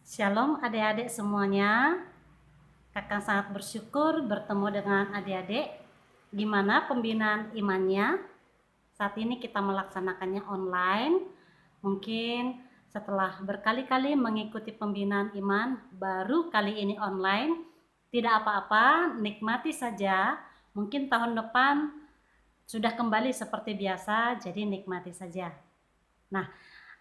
Shalom adik-adik semuanya. Kakak sangat bersyukur bertemu dengan adik-adik. Gimana pembinaan imannya? Saat ini kita melaksanakannya online. Mungkin setelah berkali-kali mengikuti pembinaan iman, baru kali ini online. Tidak apa-apa, nikmati saja. Mungkin tahun depan sudah kembali seperti biasa, jadi nikmati saja. Nah,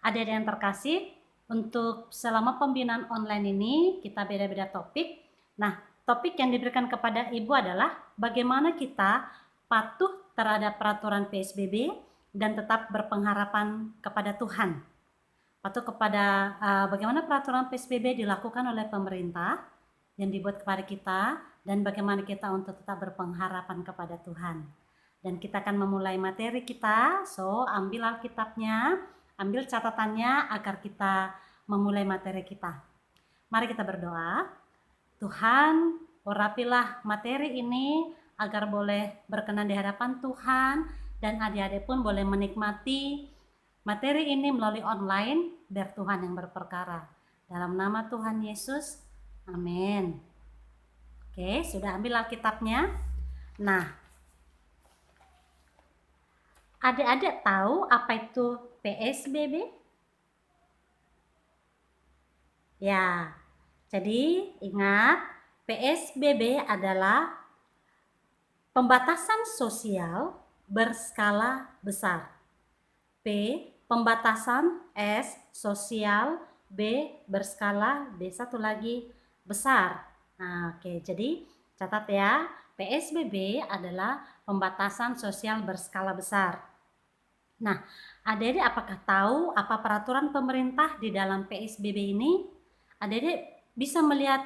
adik-adik yang terkasih, untuk selama pembinaan online ini kita beda-beda topik. Nah, topik yang diberikan kepada Ibu adalah bagaimana kita patuh terhadap peraturan PSBB dan tetap berpengharapan kepada Tuhan. Patuh kepada bagaimana peraturan PSBB dilakukan oleh pemerintah yang dibuat kepada kita dan bagaimana kita untuk tetap berpengharapan kepada Tuhan. Dan kita akan memulai materi kita, so ambil Alkitabnya, ambil catatannya agar kita memulai materi kita. Mari kita berdoa. Tuhan, urapilah materi ini agar boleh berkenan di hadapan Tuhan dan adik-adik pun boleh menikmati materi ini melalui online, biar Tuhan yang berperkara. Dalam nama Tuhan Yesus, amin. Oke, sudah ambil Alkitabnya. Nah, adik-adik tahu apa itu PSBB? Ya, jadi ingat PSBB adalah pembatasan sosial berskala besar. P, pembatasan, S, sosial, B, berskala, B satu lagi, besar. Nah, oke, jadi catat ya, PSBB adalah pembatasan sosial berskala besar. Nah, adik-adik apakah tahu apa peraturan pemerintah di dalam PSBB ini? Adik-adik bisa melihat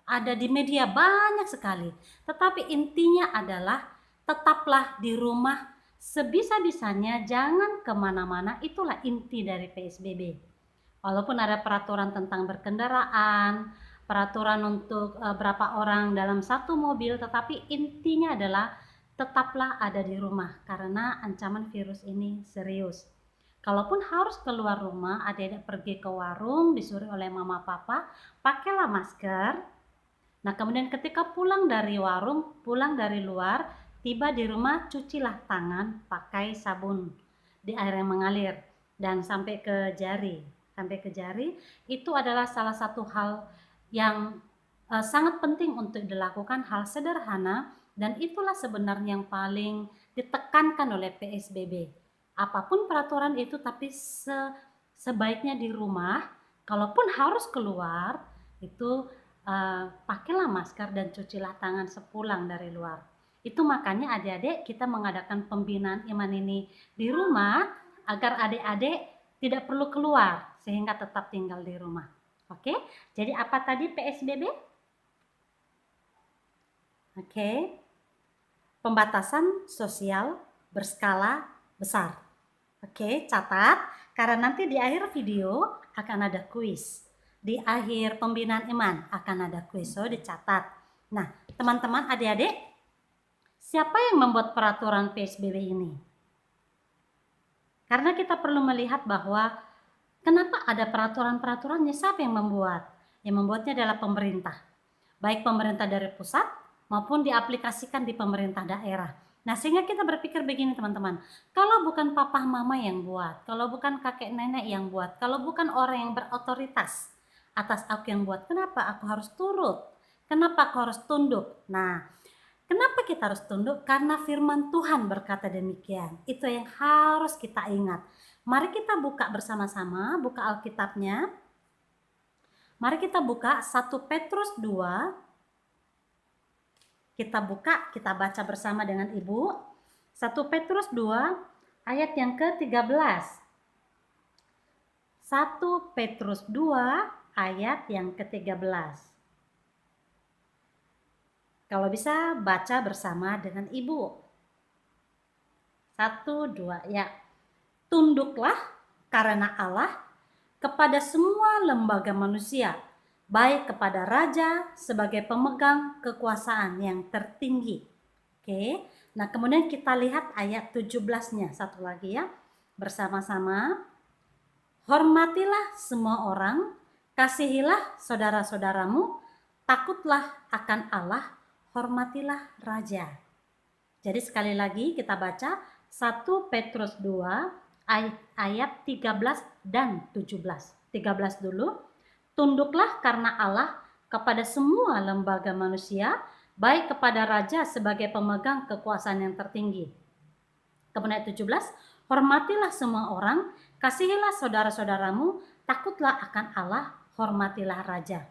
ada di media banyak sekali, tetapi intinya adalah tetaplah di rumah sebisa-bisanya, jangan kemana-mana. Itulah inti dari PSBB. Walaupun ada peraturan tentang berkendaraan, peraturan untuk berapa orang dalam satu mobil, tetapi intinya adalah tetaplah ada di rumah karena ancaman virus ini serius. Kalaupun harus keluar rumah, adik-adik pergi ke warung, disuruh oleh mama papa, pakailah masker. Nah, kemudian ketika pulang dari warung, pulang dari luar, tiba di rumah, cucilah tangan pakai sabun di air yang mengalir dan sampai ke jari. Sampai ke jari, itu adalah salah satu hal yang sangat penting untuk dilakukan, hal sederhana, dan itulah sebenarnya yang paling ditekankan oleh PSBB. Apapun peraturan itu, tapi sebaiknya di rumah. Kalaupun harus keluar, itu pakailah masker dan cucilah tangan sepulang dari luar. Itu makanya adik-adik kita mengadakan pembinaan iman ini di rumah agar adik-adik tidak perlu keluar sehingga tetap tinggal di rumah. Oke, jadi apa tadi PSBB? Oke, pembatasan sosial berskala besar. Oke, catat, karena nanti di akhir video akan ada kuis. Di akhir pembinaan iman akan ada kuis, so dicatat. Nah, teman-teman adik-adik, siapa yang membuat peraturan PSBB ini? Karena kita perlu melihat bahwa kenapa ada peraturan-peraturannya, siapa yang membuat? Yang membuatnya adalah pemerintah. Baik pemerintah dari pusat maupun diaplikasikan di pemerintah daerah. Nah, sehingga kita berpikir begini teman-teman, kalau bukan papa mama yang buat, kalau bukan kakek nenek yang buat, kalau bukan orang yang berotoritas atas aku yang buat, kenapa aku harus turut? Kenapa aku harus tunduk? Nah, kenapa kita harus tunduk? Karena firman Tuhan berkata demikian. Itu yang harus kita ingat. Mari kita buka bersama-sama, buka Alkitabnya. Mari kita buka 1 Petrus 2. Kita buka, kita baca bersama dengan Ibu. 1 Petrus 2 ayat yang ke-13. 1 Petrus 2 ayat yang ke-13. Kalau bisa baca bersama dengan Ibu. 1, 2, ya. Tunduklah karena Allah kepada semua lembaga manusia, baik kepada raja sebagai pemegang kekuasaan yang tertinggi. Oke, nah kemudian kita lihat ayat 17-nya satu lagi ya, bersama-sama. Hormatilah semua orang Kasihilah saudara-saudaramu, takutlah akan Allah, hormatilah raja. Jadi sekali lagi kita baca 1 Petrus 2 ayat 13 dan 17. 13 dulu. Tunduklah karena Allah kepada semua lembaga manusia, baik kepada raja sebagai pemegang kekuasaan yang tertinggi. Kemudian ayat 17, hormatilah semua orang, kasihilah saudara-saudaramu, takutlah akan Allah, hormatilah raja.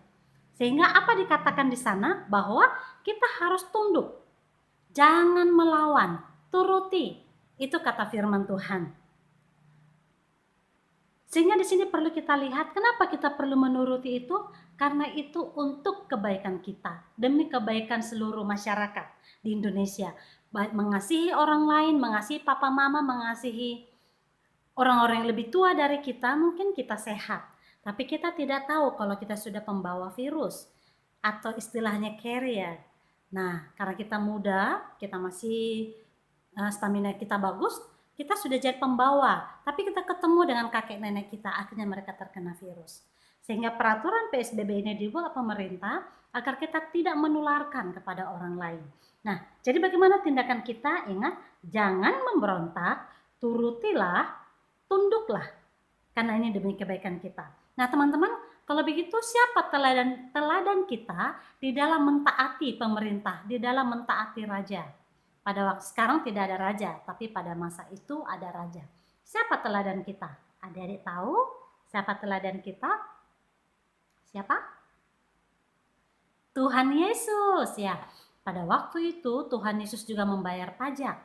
Sehingga apa dikatakan di sana? Bahwa kita harus tunduk, jangan melawan, turuti. Itu kata firman Tuhan. Sehingga di sini perlu kita lihat kenapa kita perlu menuruti itu, karena itu untuk kebaikan kita, demi kebaikan seluruh masyarakat di Indonesia. Baik mengasihi orang lain, mengasihi papa mama, mengasihi orang-orang yang lebih tua dari kita, mungkin kita sehat. Tapi kita tidak tahu kalau kita sudah pembawa virus atau istilahnya carrier. Nah, karena kita muda, kita masih stamina kita bagus, kita sudah jadi pembawa, tapi kita ketemu dengan kakek nenek kita, akhirnya mereka terkena virus. Sehingga peraturan PSBB ini dibuat pemerintah agar kita tidak menularkan kepada orang lain. Nah, jadi bagaimana tindakan kita? Ingat, jangan memberontak, turutilah, tunduklah, karena ini demi kebaikan kita. Nah teman-teman, kalau begitu siapa teladan kita di dalam mentaati pemerintah, di dalam mentaati raja? Pada waktu sekarang tidak ada raja, tapi pada masa itu ada raja. Siapa teladan kita? Adik-adik tahu siapa teladan kita? Siapa? Tuhan Yesus ya. Pada waktu itu Tuhan Yesus juga membayar pajak.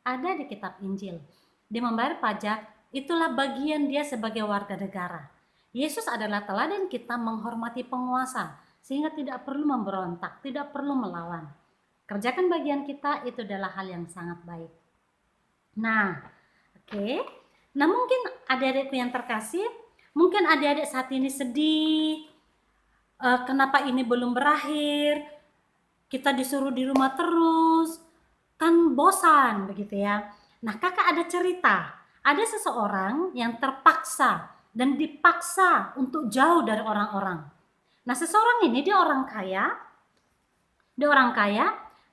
Ada di kitab Injil. Dia membayar pajak, itulah bagian dia sebagai warga negara. Yesus adalah teladan kita menghormati penguasa, sehingga tidak perlu memberontak, tidak perlu melawan. Kerjakan bagian kita, itu adalah hal yang sangat baik. Nah, oke. Nah mungkin adik-adikku yang terkasih, mungkin adik-adik saat ini sedih, kenapa ini belum berakhir, kita disuruh di rumah terus, kan bosan begitu ya. Nah kakak ada cerita, ada seseorang yang terpaksa dan dipaksa untuk jauh dari orang-orang. Nah seseorang ini dia orang kaya,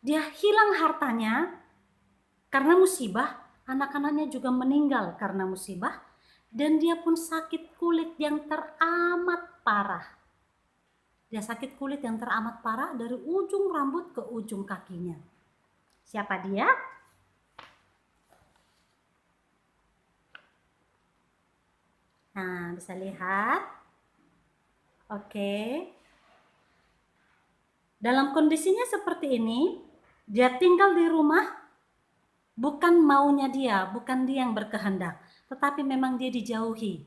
dia hilang hartanya karena musibah, anak-anaknya juga meninggal karena musibah, dan dia pun sakit kulit yang teramat parah. Dia sakit kulit yang teramat parah dari ujung rambut ke ujung kakinya. Siapa dia? Nah, bisa lihat. Oke. Dalam kondisinya seperti ini, dia tinggal di rumah, bukan maunya dia, bukan dia yang berkehendak, tetapi memang dia dijauhi.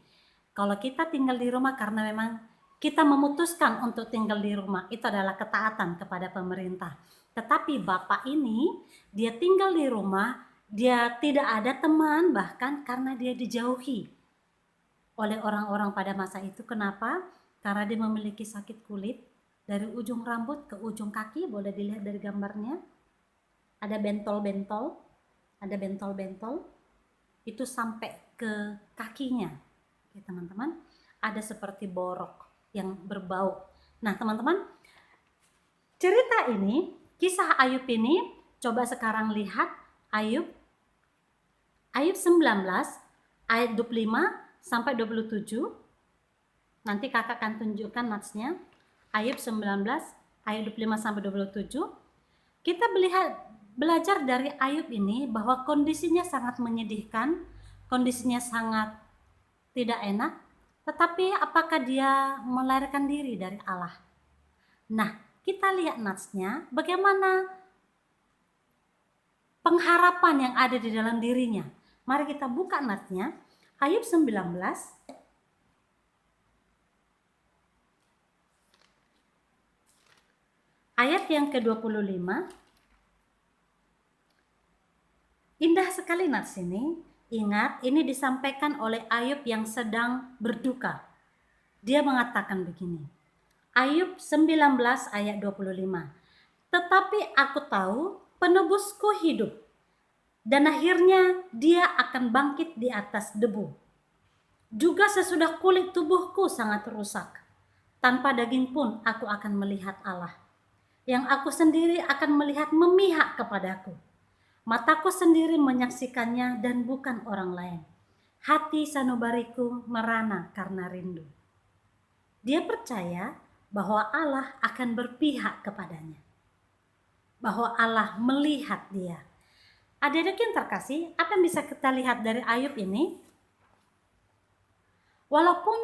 Kalau kita tinggal di rumah karena memang kita memutuskan untuk tinggal di rumah, itu adalah ketaatan kepada pemerintah. Tetapi bapak ini, dia tinggal di rumah, dia tidak ada teman, bahkan karena dia dijauhi oleh orang-orang pada masa itu. Kenapa? Karena dia memiliki sakit kulit, dari ujung rambut ke ujung kaki, boleh dilihat dari gambarnya. Ada bentol-bentol, itu sampai ke kakinya. Oke, teman-teman, ada seperti borok yang berbau. Nah, teman-teman, cerita ini, kisah Ayub ini, coba sekarang lihat Ayub 19 ayat 25 sampai 27. Nanti kakak akan tunjukkan natsnya. Ayub 19 ayat 25 sampai 27. Kita belajar dari Ayub ini bahwa kondisinya sangat menyedihkan, kondisinya sangat tidak enak, tetapi apakah dia melarikan diri dari Allah? Nah, kita lihat natsnya, bagaimana pengharapan yang ada di dalam dirinya. Mari kita buka natsnya. Ayub 19 ayat yang ke-25. Indah sekali nats ini. Ingat, ini disampaikan oleh Ayub yang sedang berduka. Dia mengatakan begini. Ayub 19 ayat 25. Tetapi aku tahu penebusku hidup, dan akhirnya dia akan bangkit di atas debu. Juga sesudah kulit tubuhku sangat rusak, Tanpa daging pun aku akan melihat Allah. Yang aku sendiri akan melihat memihak kepadaku. Mataku sendiri menyaksikannya dan bukan orang lain. Hati sanubariku merana karena rindu. Dia percaya bahwa Allah akan berpihak kepadanya. Bahwa Allah melihat dia. Adik-adik yang terkasih, apa yang bisa kita lihat dari Ayub ini? Walaupun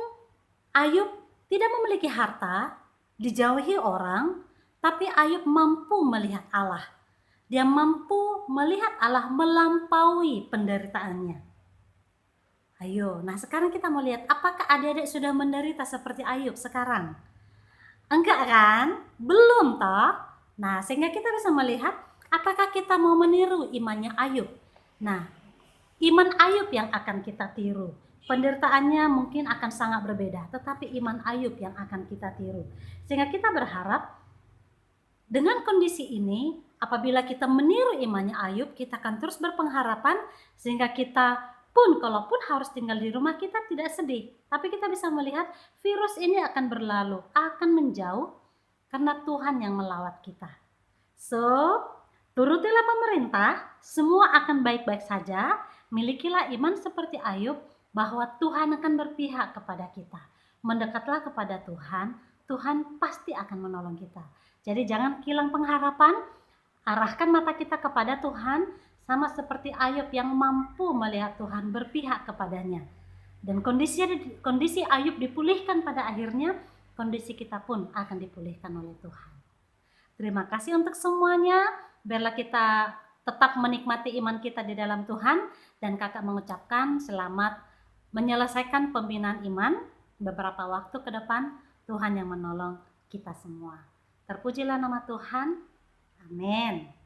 Ayub tidak memiliki harta, dijauhi orang, tapi Ayub mampu melihat Allah. Dia mampu melihat Allah melampaui penderitaannya. Ayo, nah sekarang kita mau lihat apakah adik-adik sudah menderita seperti Ayub sekarang? Enggak kan? Belum toh? Nah, sehingga kita bisa melihat apakah kita mau meniru imannya Ayub. Nah, iman Ayub yang akan kita tiru. Penderitaannya mungkin akan sangat berbeda, tetapi iman Ayub yang akan kita tiru. Sehingga kita berharap dengan kondisi ini, apabila kita meniru imannya Ayub, kita akan terus berpengharapan sehingga kita pun kalaupun harus tinggal di rumah kita tidak sedih, tapi kita bisa melihat virus ini akan berlalu, akan menjauh karena Tuhan yang melawat kita. So, turutilah pemerintah, semua akan baik-baik saja. Milikilah iman seperti Ayub bahwa Tuhan akan berpihak kepada kita. Mendekatlah kepada Tuhan, Tuhan pasti akan menolong kita. Jadi jangan hilang pengharapan, arahkan mata kita kepada Tuhan, sama seperti Ayub yang mampu melihat Tuhan berpihak kepadanya. Dan kondisi Ayub dipulihkan pada akhirnya, kondisi kita pun akan dipulihkan oleh Tuhan. Terima kasih untuk semuanya. Biarlah kita tetap menikmati iman kita di dalam Tuhan. Dan kakak mengucapkan selamat menyelesaikan pembinaan iman. Beberapa waktu ke depan Tuhan yang menolong kita semua. Terpujilah nama Tuhan. Amin.